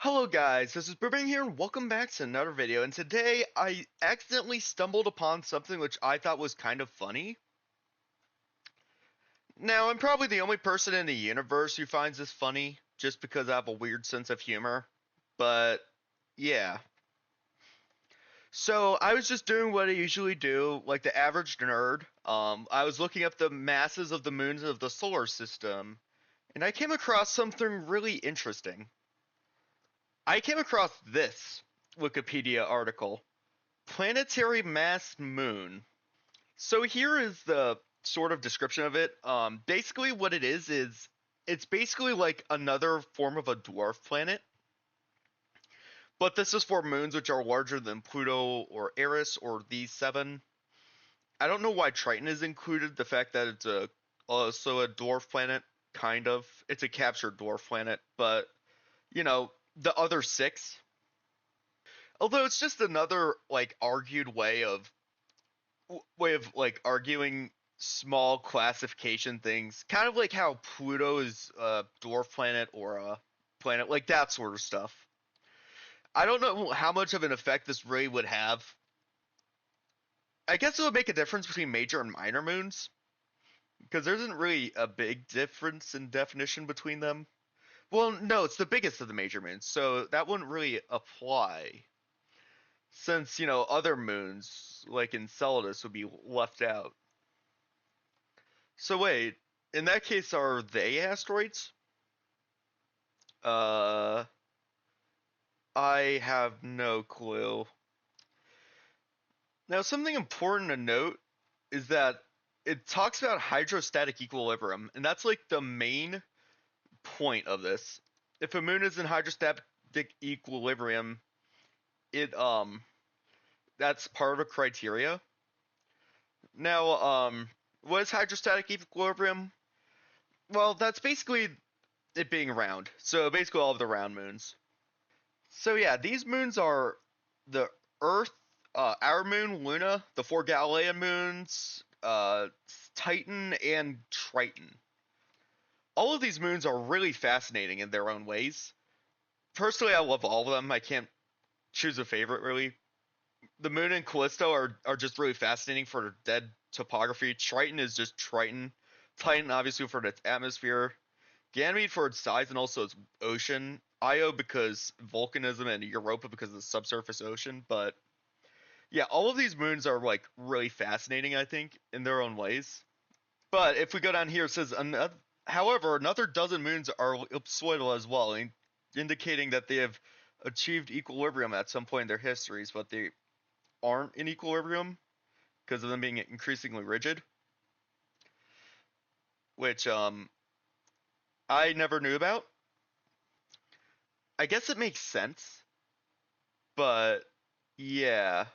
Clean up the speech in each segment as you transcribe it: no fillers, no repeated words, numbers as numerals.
Hello guys, this is Burbank here and welcome back to another video, and today I accidentally stumbled upon something which I thought was kind of funny. Now, I'm probably the only person in the universe who finds this funny, just because I have a weird sense of humor, but yeah. So, I was just doing what I usually do, like the average nerd. I was looking up the masses of the moons of the solar system, and I came across something really interesting. I came across this Wikipedia article. Planetary mass moon. So here is the sort of description of it. Basically what it is it's basically like another form of a dwarf planet, but this is for moons which are larger than Pluto or Eris or these seven. I don't know why Triton is included. The fact that it's also a dwarf planet, kind of. It's a captured dwarf planet, but the other six. Although it's just another like argued way of like arguing small classification things, kind of like how Pluto is a dwarf planet or a planet, like that sort of stuff. I don't know how much of an effect this really would have. I guess it would make a difference between major and minor moons, because there isn't really a big difference in definition between them. Well, no, it's the biggest of the major moons, so that wouldn't really apply, since, other moons, like Enceladus, would be left out. So wait, in that case, are they asteroids? Uh, I have no clue. Now, something important to note is that it talks about hydrostatic equilibrium, and that's like the main point of this. If a moon is in hydrostatic equilibrium, it that's part of a criteria. Now, what is hydrostatic equilibrium? Well, that's basically it being round. So basically all of the round moons. So yeah, these moons are the Earth, our moon, Luna, the four Galilean moons, Titan, and Triton. All of these moons are really fascinating in their own ways. Personally, I love all of them. I can't choose a favorite, really. The moon and Callisto are just really fascinating for their dead topography. Triton is just Triton. Titan, obviously, for its atmosphere. Ganymede for its size and also its ocean. Io because volcanism, and Europa because of the subsurface ocean. But yeah, all of these moons are like really fascinating, I think, in their own ways. But if we go down here, it says, however, another dozen moons are ellipsoidal as well, indicating that they have achieved equilibrium at some point in their histories, but they aren't in equilibrium because of them being increasingly rigid, which I never knew about. I guess it makes sense, but yeah.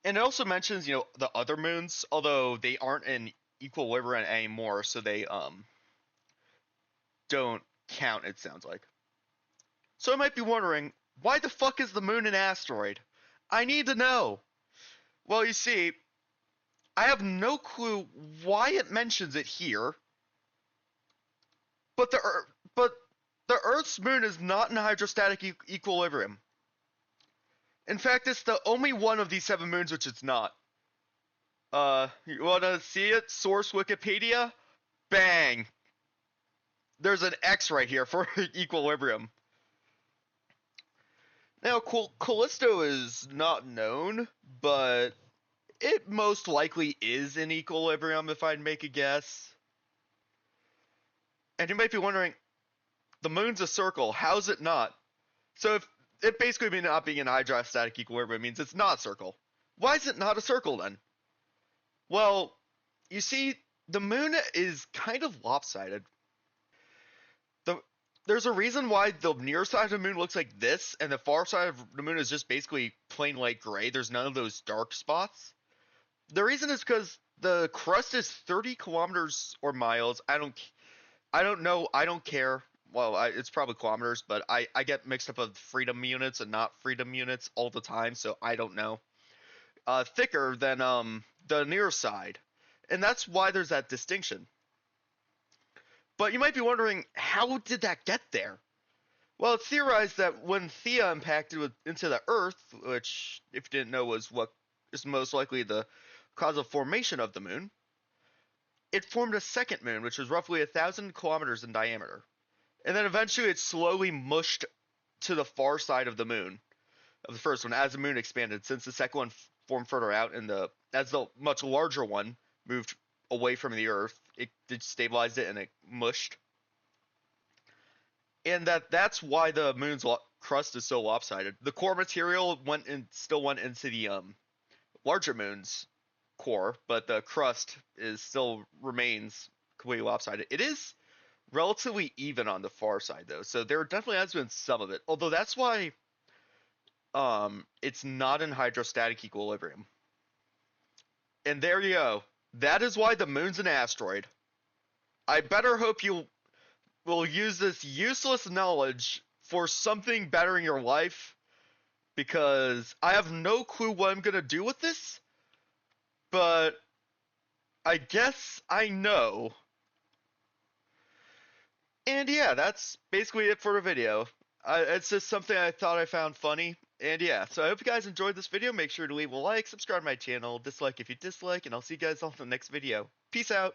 And it also mentions, the other moons, although they aren't in equilibrium anymore, so they don't count, it sounds like. So I might be wondering, why the fuck is the moon an asteroid? I need to know. Well, you see, I have no clue why it mentions it here, but the Earth's moon is not in hydrostatic equilibrium. In fact, it's the only one of these seven moons which it's not. You wanna see it? Source Wikipedia? Bang! There's an X right here for equilibrium. Now, Callisto is not known, but it most likely is in equilibrium if I'd make a guess. And you might be wondering, the moon's a circle, how's it not? So if it basically means not being in hydrostatic equilibrium means it's not a circle. Why is it not a circle then? Well, you see, the moon is kind of lopsided. There's a reason why the near side of the moon looks like this, and the far side of the moon is just basically plain light gray. There's none of those dark spots. The reason is because the crust is 30 kilometers or miles. I don't know. I don't care. Well, it's probably kilometers, but I get mixed up with freedom units and not freedom units all the time, so I don't know. Thicker than the near side, and that's why there's that distinction. But you might be wondering, how did that get there? Well, it's theorized that when Theia impacted into the Earth, which, if you didn't know, was what is most likely the cause of formation of the moon, it formed a second moon, which was roughly 1,000 kilometers in diameter. And then eventually it slowly mushed to the far side of the moon, of the first one, as the moon expanded, since the second one formed further out, and as the much larger one moved away from the Earth, it destabilized it and it mushed. And that's why the moon's crust is so lopsided. The core material still went into the larger moon's core, but the crust is still remains completely lopsided. It is relatively even on the far side though, so there definitely has been some of it. Although that's why it's not in hydrostatic equilibrium. And there you go. That is why the moon's an asteroid. I better hope you will use this useless knowledge for something better in your life, because I have no clue what I'm gonna do with this, but I guess I know. And yeah, that's basically it for the video. It's just something I thought I found funny. And yeah, so I hope you guys enjoyed this video. Make sure to leave a like, subscribe to my channel, dislike if you dislike, and I'll see you guys on the next video. Peace out.